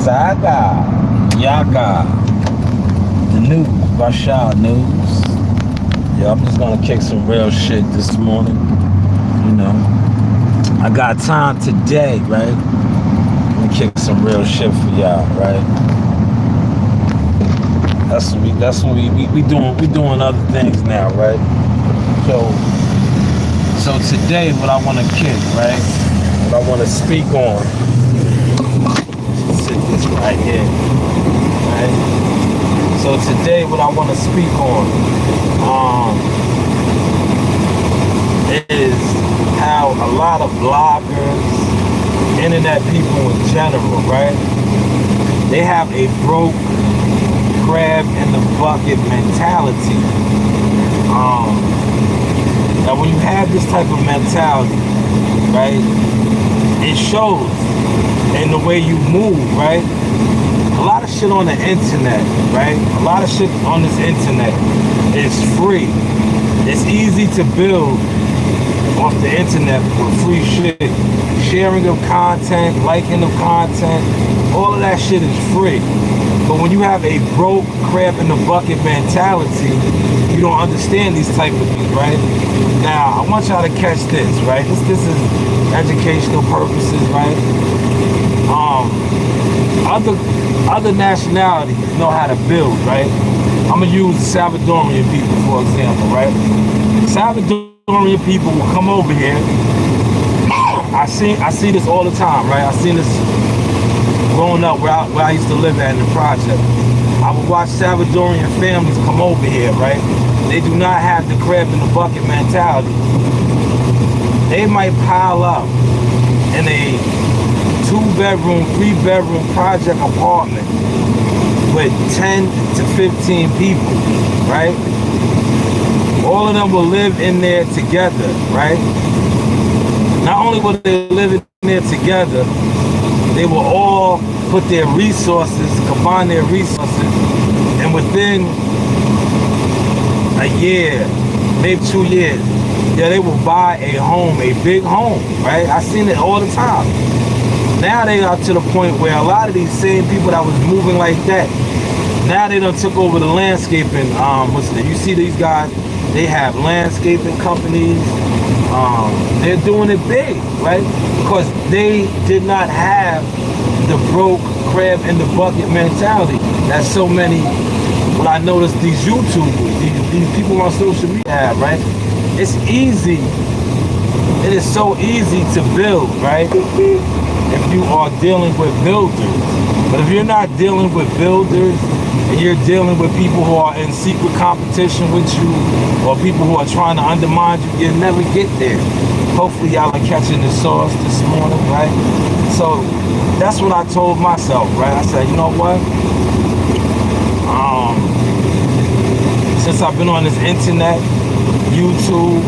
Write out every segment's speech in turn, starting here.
Saga, Yaka, the news, Rashad news. Yeah, I'm just gonna kick some real shit this morning. You know, I got time today, right? I'm gonna kick some real shit for y'all, right? That's what we doing other things now, right? So today, what I want to kick, right? What I want to speak on. Sit this right here, right? So today, what I want to speak on is how a lot of bloggers, internet people in general, right? They have a broke crab in the bucket mentality. Now when you have this type of mentality, right, it shows in the way you move, right? A lot of shit on the internet, right? A lot of shit on this internet is free. It's easy to build off the internet with free shit. Sharing of content, liking of content, all of that shit is free. But when you have a broke crab in the bucket mentality, you don't understand these type of things, right? Now, I want y'all to catch this, right? This is educational purposes, right? Other nationalities know how to build, right? I'm gonna use Salvadorian people, for example, right? Salvadorian people will come over here. I see this all the time, right? I seen this growing up where I used to live at in the project. I would watch Salvadorian families come over here, right? They do not have the crab in the bucket mentality. They might pile up in a 2-bedroom, 3-bedroom project apartment with 10 to 15 people, right? All of them will live in there together, right? Not only will they live in there together, they will all put their resources, combine their resources, and within a year, maybe 2 years, yeah, they will buy a home, a big home, right? I've seen it all the time. Now they are to the point where a lot of these same people that was moving like that, now they done took over the landscaping. You see these guys, they have landscaping companies. They're doing it big, right? Because they did not have the broke crab in the bucket mentality that so many, when I notice these YouTubers, these people on social media have, right? It's easy. It is so easy to build, right? If you are dealing with builders. But if you're not dealing with builders and you're dealing with people who are in secret competition with you or people who are trying to undermine you, you'll never get there. Hopefully y'all are catching the sauce this morning, right? So that's what I told myself, right? I said, you know what? Since I've been on this internet, YouTube,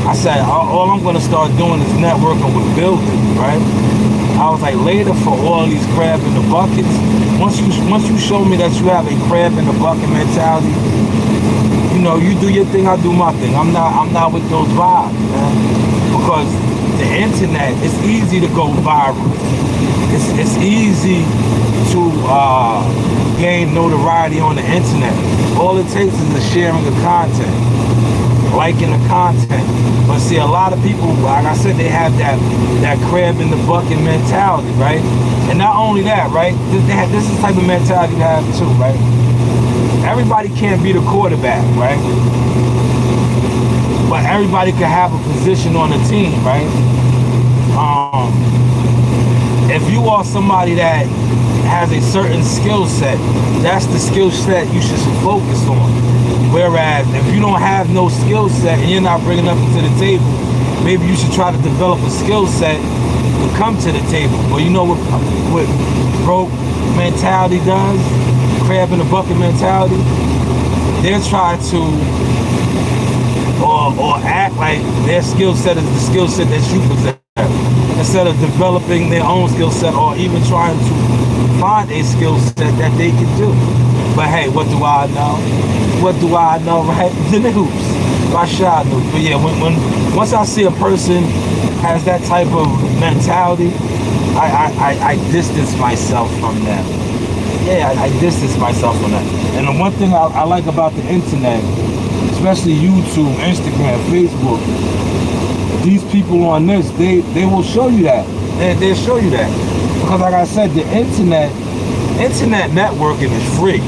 I said, all I'm gonna start doing is networking with builders, right? I was like, later for all these crab in the buckets, once you show me that you have a crab in the bucket mentality, you know, you do your thing, I do my thing. I'm not with those vibes, man. Because the internet, it's easy to go viral. It's easy to gain notoriety on the internet. All it takes is the sharing of content, liking the content. But see, a lot of people, like I said, they have that crab in the bucket mentality, right? And not only that, right? This is the type of mentality they have too, right? Everybody can't be the quarterback, right? But everybody can have a position on the team, right? If you are somebody that has a certain skill set, that's the skill set you should focus on. Whereas if you don't have no skill set and you're not bringing nothing to the table, maybe you should try to develop a skill set to come to the table. Well, you know what broke mentality does? Crab in the bucket mentality? They'll try to or act like their skill set is the skill set that you possess, instead of developing their own skill set or even trying to find a skill set that they can do. But hey, what do I know? What do I know, right? The news. Rashad news. But yeah, once I see a person has that type of mentality, I distance myself from them. Yeah, I distance myself from that. And the one thing I like about the internet, especially YouTube, Instagram, Facebook, these people on this, they will show you that. They'll show you that. Because like I said, the internet networking is free.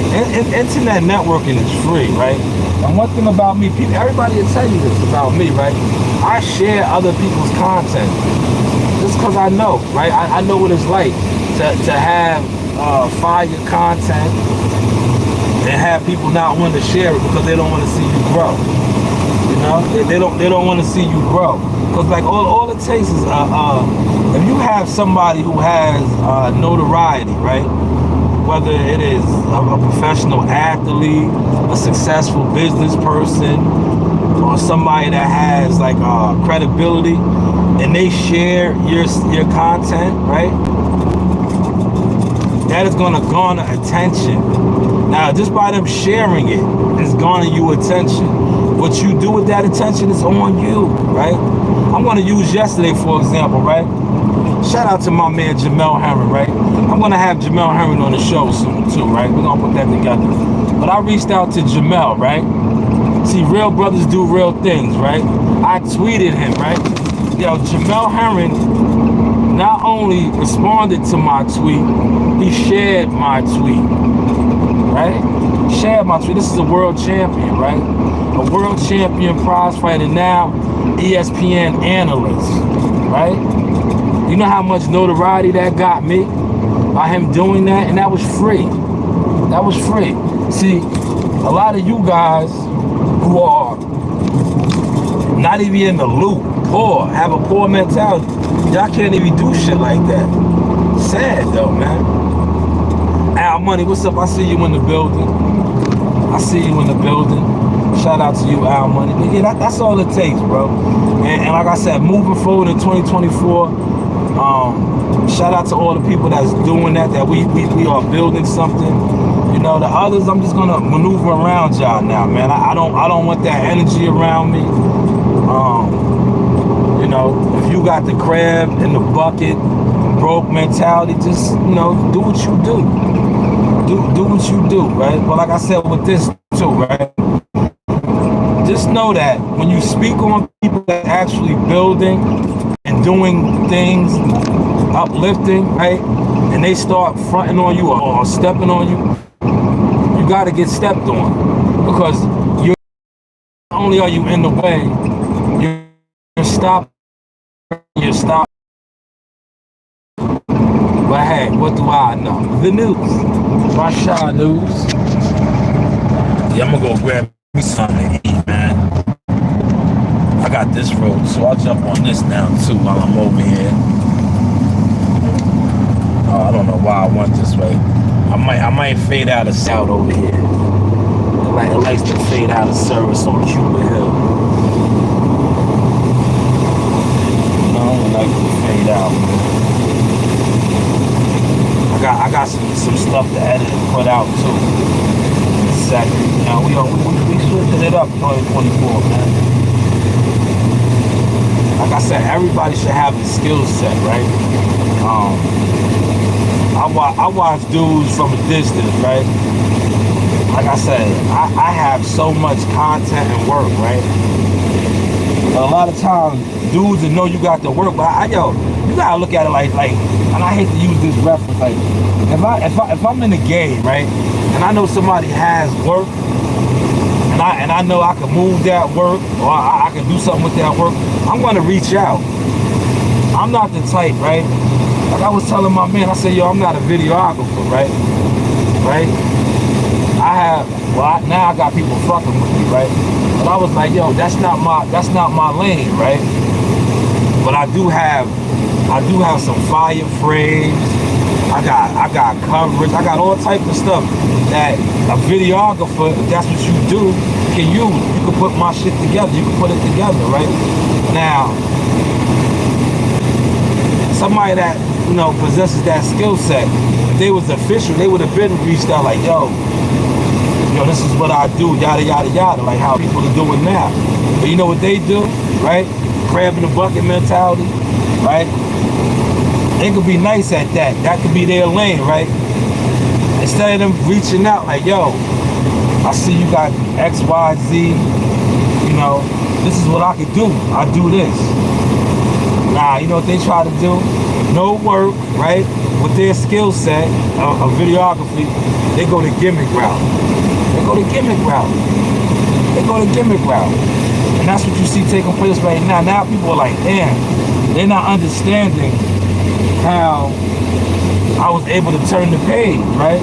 Internet networking is free, right? And one thing about me, people, everybody will tell you this about me, right? I share other people's content just because I know, right? I know what it's like to have fire content and have people not want to share it because they don't want to see you grow. You know, they don't want to see you grow. Because like all it takes is if you have somebody who has notoriety, right? Whether it is a professional athlete, a successful business person, or somebody that has like credibility, and they share your content, right? That is going to garner attention. Now, just by them sharing it, it's garnering you attention. What you do with that attention is on you, right? I'm going to use yesterday, for example, right? Shout out to my man Jamel Herring, right? I'm going to have Jamel Herring on the show soon, too, right? We're going to put that together. But I reached out to Jamel, right? See, real brothers do real things, right? I tweeted him, right? Yo, Jamel Herring not only responded to my tweet, he shared my tweet, right? Shared my tweet. This is a world champion, right? A world champion prize fighter, now ESPN analyst, right? You know how much notoriety that got me by him doing that? And that was free. That was free. See, a lot of you guys who are not even in the loop, poor, have a poor mentality, y'all can't even do shit like that. Sad though, man. Al Money, what's up? I see you in the building. I see you in the building. Shout out to you, Al Money. But yeah, that's all it takes, bro. And like I said, moving forward in 2024, shout out to all the people that's doing that we are building something. You know, the others, I'm just gonna maneuver around y'all now, man. I don't want that energy around me. You know, if you got the crab in the bucket, broke mentality, just, you know, do what you do. Do what you do, right? But like I said with this too, right? Just know that when you speak on people that are actually building and doing things, uplifting, right? And they start fronting on you or stepping on you, you gotta get stepped on. Because you're not only are you in the way, you're stopping. But hey, what do I know? The news. Russia news. Yeah, I'm gonna go grab me something to eat, man. I got this road, so I'll jump on this now too while I'm over here. I don't know why I went this way. I might fade out of south over here. It likes to fade out of service on Cuba Hill. You know, it likes to fade out, man. I got some stuff to edit and put out too. In a second. You know, we switching it up 2024, man. Like I said, everybody should have the skill set, right? I watch dudes from a distance, right? Like I said, I have so much content and work, right? But a lot of times, dudes that know you got the work, but you gotta look at it like, and I hate to use this reference, like, if I'm in the game, right, and I know somebody has work, and I know I can move that work, or I can do something with that work, I'm gonna reach out. I'm not the type, right? Like I was telling my man, I said, yo, I'm not a videographer, right? Now I got people fucking with me, right? But I was like, yo, that's not my lane, right? But I do have some fire frames. I got coverage. I got all types of stuff that a videographer, if that's what you do, can use. You can put my shit together. You can put it together, right? Now, somebody that, you know, possesses that skill set, if they was official, they would have been reached out like, yo, this is what I do, yada, yada, yada, like how people are doing now. But you know what they do, right? Crab in the bucket mentality, right? They could be nice at that. That could be their lane, right? Instead of them reaching out like, yo, I see you got X, Y, Z, you know, this is what I could do. I do this. Nah, you know what they try to do? No work, right? With their skill set of videography, they go the gimmick route. They go the gimmick route. They go the gimmick route. And that's what you see taking place right now. Now people are like, damn, they're not understanding how I was able to turn the page, right?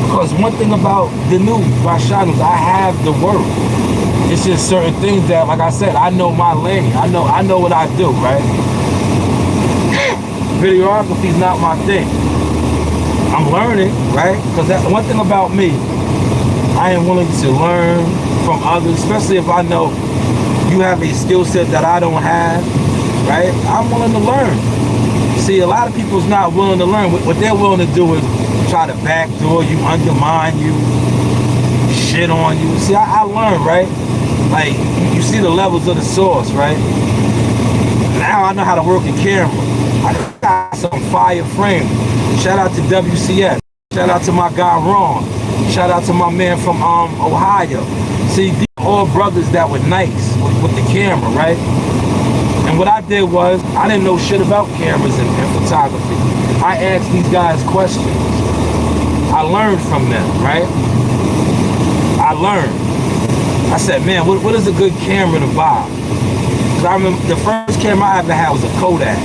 Because one thing about the news, my channels, I have the work. It's just certain things that, like I said, I know my lane. I know what I do, right? Videography is not my thing. I'm learning, right? Because that's one thing about me. I am willing to learn from others, especially if I know you have a skill set that I don't have, right? I'm willing to learn. See, a lot of people's not willing to learn. What they're willing to do is try to backdoor you, undermine you, shit on you. See, I learned, right? Like, you see the levels of the source, right? Now I know how to work a camera. I got some fire frame. Shout out to WCS. Shout out to my guy Ron. Shout out to my man from Ohio. See, these are all brothers that were nice with the camera, right? And what I did was, I didn't know shit about cameras and photography. I asked these guys questions. I learned from them, right? I learned. I said, man, what is a good camera to buy? Because I remember the first camera I ever had was a Kodak.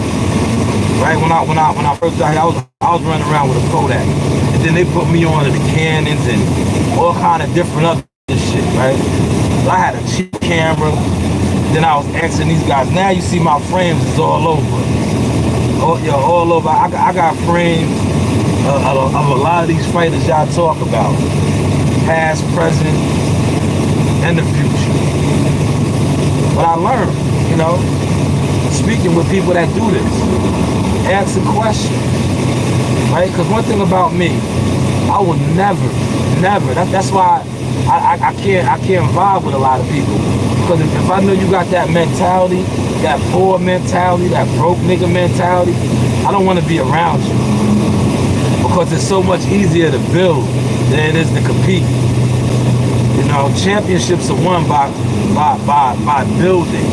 Right? When I first got here, I was running around with a Kodak. And then they put me on to the Canons and all kind of different other shit, right? So I had a cheap camera. Then I was asking these guys. Now you see my frames is all over. Oh, yo, all over. I got frames of a lot of these fighters y'all talk about. Past, present, and the future. But I learned, you know, speaking with people that do this, asking questions, right? Because one thing about me, I will never. That's why I can't vibe with a lot of people. Because if I know you got that mentality, that poor mentality, that broke nigga mentality, I don't want to be around you. Because it's so much easier to build than it is to compete. You know, championships are won by building.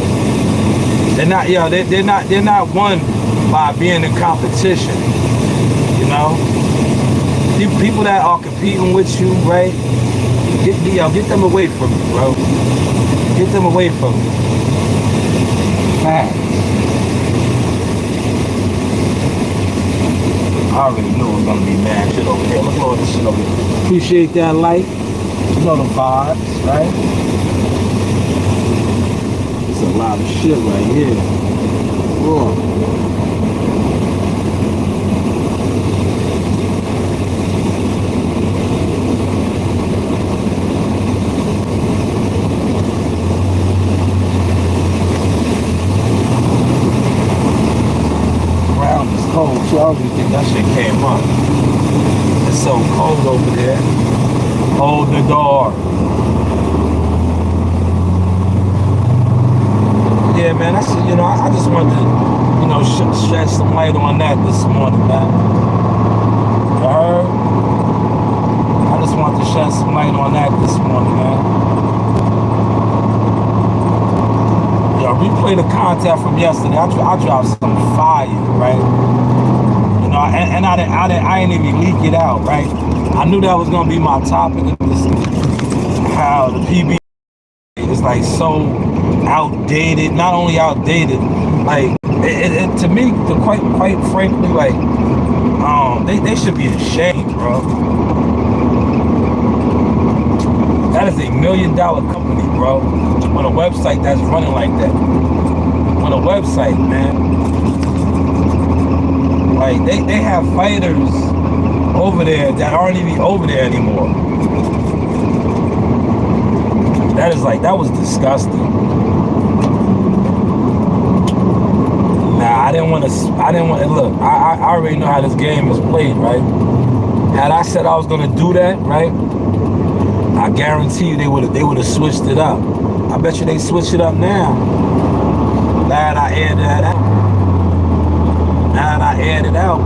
They're not, yo, they're not won by being in competition. You know, people that are competing with you, right? Get them away from me, bro. Get them away from me. Man. I already knew it was gonna be mad shit over here. Look at all this shit over here. Appreciate that light. You know the vibes, right? It's a lot of shit right here. Whoa. Cold too. I don't even think that shit came up. It's so cold over there. Hold the door. Yeah, man, that's, you know, I just wanted to, you know, shed some light on that this morning, man. You heard? I just wanted to shed some light on that this morning, man. Yo, replay the content from yesterday. I dropped some fire, right? You know, and I didn't even leak it out, right? I knew that was gonna be my topic of this. How the PB is like so outdated. Not only outdated, like it to me, quite frankly, like they should be ashamed, bro. That is $1 million company, bro, on a website that's running like that. On a website, man. Like, they have fighters over there that aren't even over there anymore. That is like, that was disgusting. Nah, I didn't want to, look, I already know how this game is played, right? Had I said I was gonna do that, right? I guarantee you they would have switched it up. I bet you they switch it up now. Now that I aired that out. Now that I aired it out.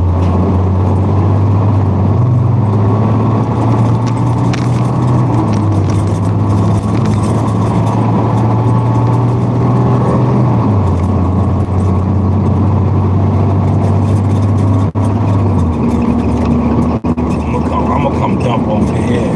I'm gonna come dump over here.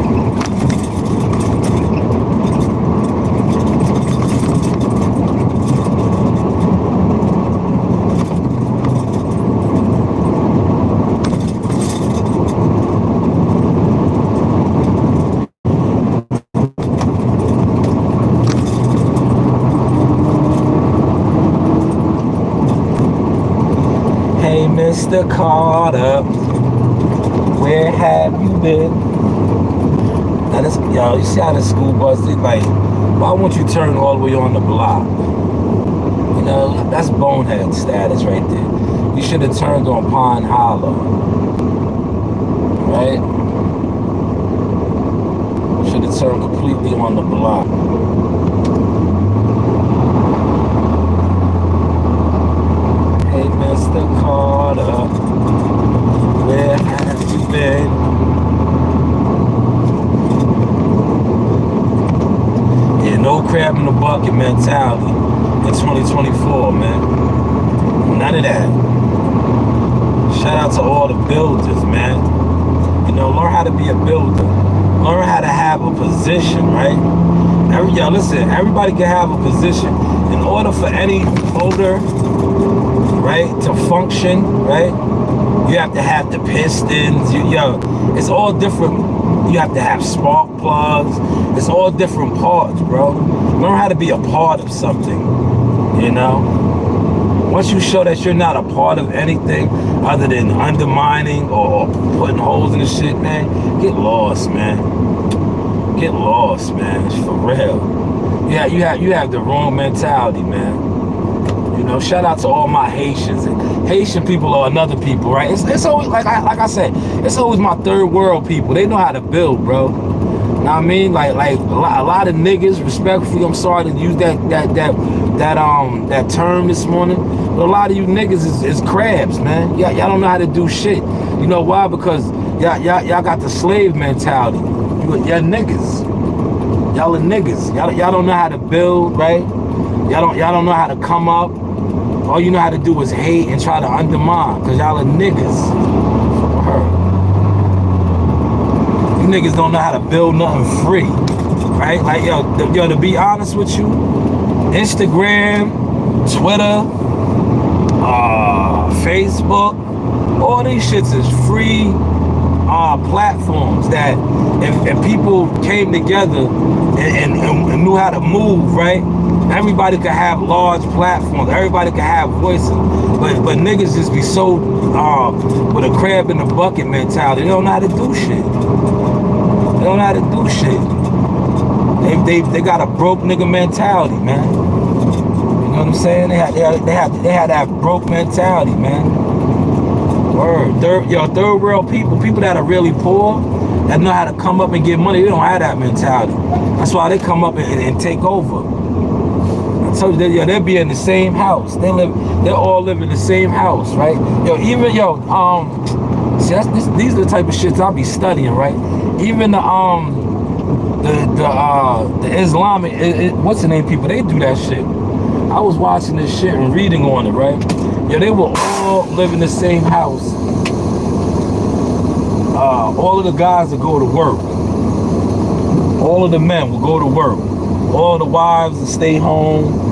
Hey, Mr. Carter, where have you been? Now this, yo, you see how the school bus is like, why won't you turn all the way on the block? You know, that's bonehead status right there. You should have turned on Pine Hollow, right? Should have turned completely on the block. Hey, Mr. Carter, where have you been? Yeah, no crab in the bucket mentality in 2024, man. None of that. Shout out to all the builders, man. You know, learn how to be a builder. Learn how to have a position, right? Yo, listen, everybody can have a position. In order for any motor, right, to function, right, you have to have the pistons. It's all different. You have to have spark plugs. It's all different parts, bro. Learn how to be a part of something, you know? Once you show that you're not a part of anything other than undermining or putting holes in the shit, man, get lost, man. Get lost, man. It's for real. Yeah, you have the wrong mentality, man. You know, shout out to all my Haitians. And Haitian people are another people, right? It's always like I said, it's always my third world people. They know how to build, bro. Know what I mean? Like a lot of niggas, respectfully, I'm sorry to use that term this morning, but a lot of you niggas is crabs, man. Y'all don't know how to do shit. You know why? Because y'all got the slave mentality. Y'all niggas. Y'all are niggas. Y'all don't know how to build, right? Y'all don't know how to come up. All you know how to do is hate and try to undermine, because y'all are niggas. You niggas don't know how to build nothing free, right? Like, yo, to be honest with you, Instagram, Twitter, Facebook, all these shits is free platforms that if people came together and knew how to move, right? Everybody could have large platforms. Everybody could have voices. But niggas just be so with a crab in the bucket mentality. They don't know how to do shit. They don't know how to do shit. They got a broke nigga mentality, man. You know what I'm saying? They had that broke mentality, man. Word. Third world people that are really poor, that know how to come up and get money, they don't have that mentality. That's why they come up and take over. I told you, they'll be in the same house. They all live in the same house, right? See, these are the type of shits I'll be studying, right? Even the Islamic, what's the name people, they do that shit. I was watching this shit and reading on it, right? They will all live in the same house. All of the guys will go to work. All of the men will go to work. All the wives will stay home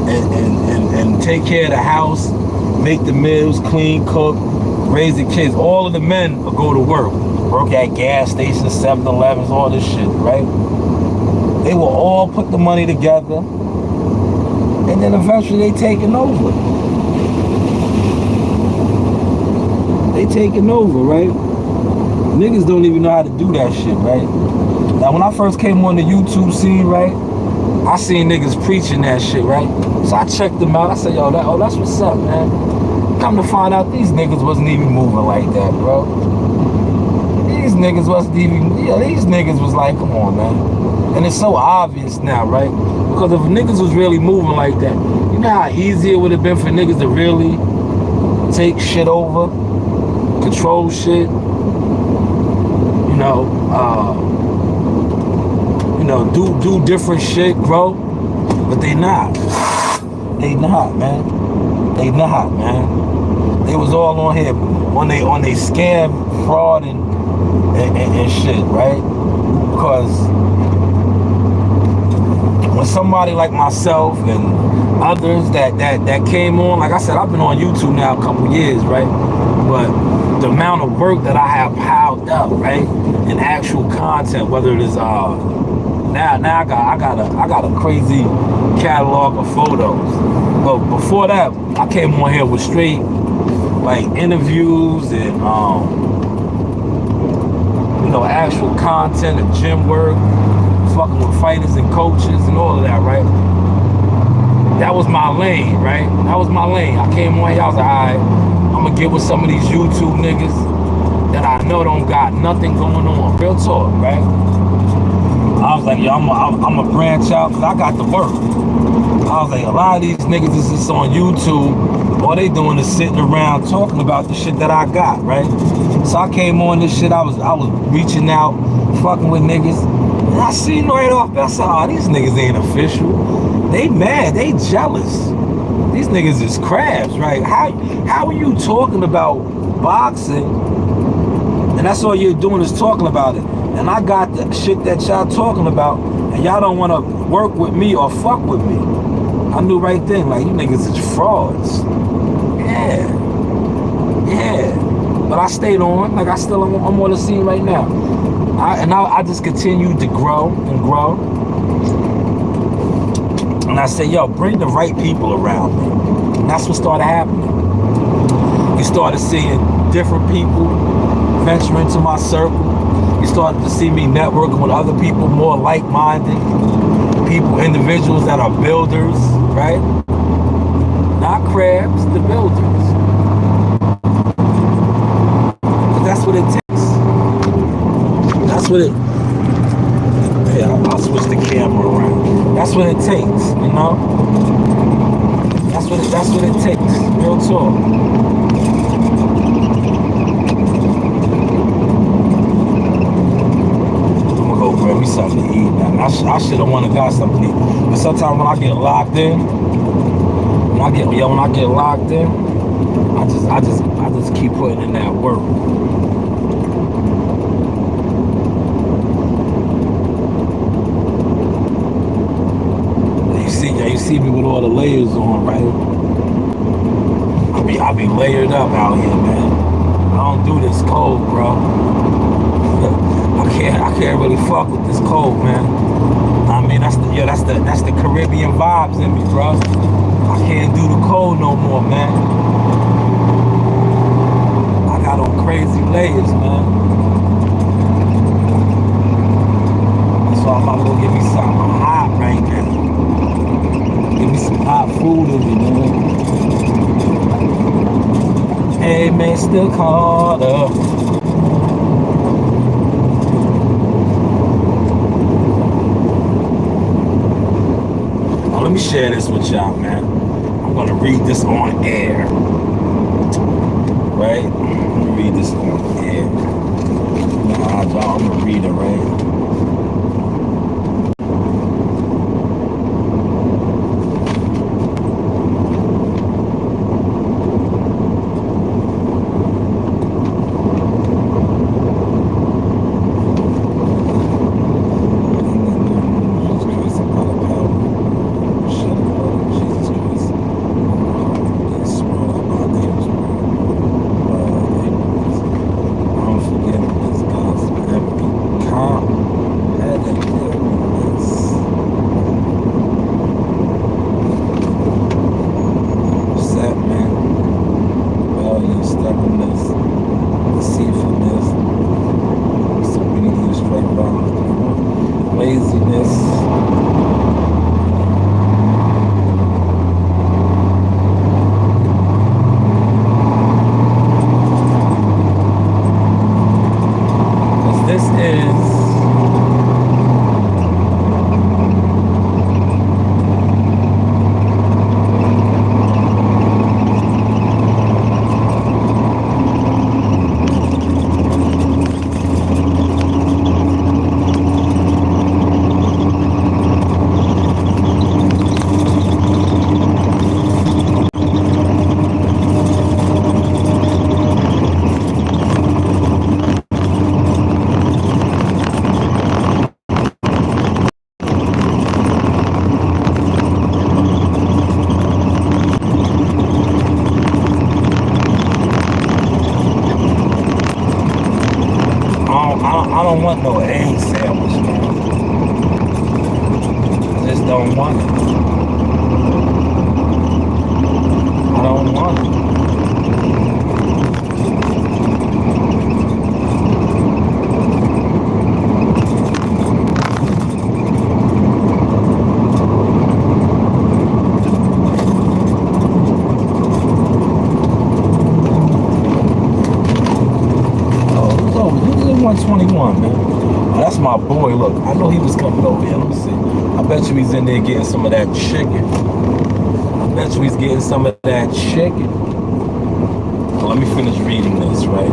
and take care of the house, make the meals, clean, cook, raise the kids. All of the men will go to work. Work at gas stations, 7-Elevens, all this shit, right? They will all put the money together, and then eventually they taking over. They taking over, right? Niggas don't even know how to do that shit, right? Now, when I first came on the YouTube scene, right, I seen niggas preaching that shit, right? So I checked them out. I said, yo, that's what's up, man. Come to find out, these niggas wasn't even moving like that, bro. These niggas wasn't even, these niggas was like, come on, man. And it's so obvious now, right? Because if niggas was really moving like that, you know how easy it would have been for niggas to really take shit over, control shit, do different shit, grow, but they not. They not, man. They not, man. They was all on here on they scam, fraud, and shit, right? Because when somebody like myself and others that came on, like I said, I've been on YouTube now a couple years, right? But the amount of work that I have piled up, right, in actual content, whether it is now I got a crazy catalog of photos. But before that, I came on here with straight like interviews and actual content and gym work, fucking with fighters and coaches and all of that, right? That was my lane, right? That was my lane. I came on here, I was like, all right, I'm gonna get with some of these YouTube niggas that I know don't got nothing going on. Real talk, right? I was like, yo, I'm gonna branch out because I got the work. I was like, a lot of these niggas is just on YouTube. All they doing is sitting around talking about the shit that I got, right? So I came on this shit. I was reaching out, fucking with niggas. And I seen right off, I said, oh, these niggas ain't official. They mad, they jealous. These niggas is crabs, right? How are you talking about boxing and that's all you're doing is talking about it? And I got the shit that y'all talking about, and y'all don't want to work with me or fuck with me. I knew right then, like, you niggas is frauds. Yeah. But I stayed on, like I'm on the scene right now. I just continued to grow and grow. And I said, yo, bring the right people around me. And that's what started happening. You started seeing different people venture into my circle. You started to see me networking with other people more like-minded people, individuals that are builders, right? Not crabs, the builders. But that's what it takes. That's what it. Hey, I'll switch the camera around. That's what it takes, you know. That's what it takes. Real talk. Grab me something to eat, man. I should have wanted to got something to eat. But sometimes when I get locked in, when I get locked in, I just keep putting in that work. You see me with all the layers on, right? I be layered up out here, man. I don't do this cold, bro. I can't really fuck with this cold, man. I mean, that's the Caribbean vibes in me, bro. I can't do the cold no more, man. I got on crazy layers, man. So I'm about to go get me something hot right now. Give me some hot food in me, man. Hey, man, still caught up. Let me share this with y'all, man. I'm gonna read this on air. Right? I'm gonna read this on air. I'm gonna read it, right? I don't want no egg sandwich, man. I just don't want it. I don't want it. Oh, who's 121, man? Oh, that's my boy. Look, I know he was coming over here. Let me see. I bet you he's in there getting some of that chicken. I bet you he's getting some of that chicken. Well, let me finish reading this, right?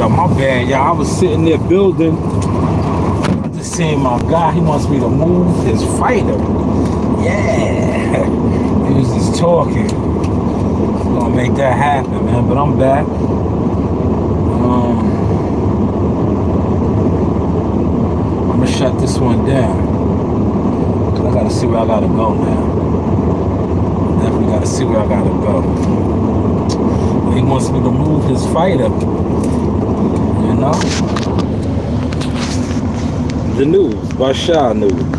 Yo, my bad, y'all. I was sitting there building. I just seen my guy. He wants me to move his fighter. Yeah. He was just talking. Gonna make that happen, man. But I'm back. I'm gonna shut this one down. Cause I gotta see where I gotta go now. Definitely gotta see where I gotta go. He wants me to move his fighter. You know? The news, Bashar news.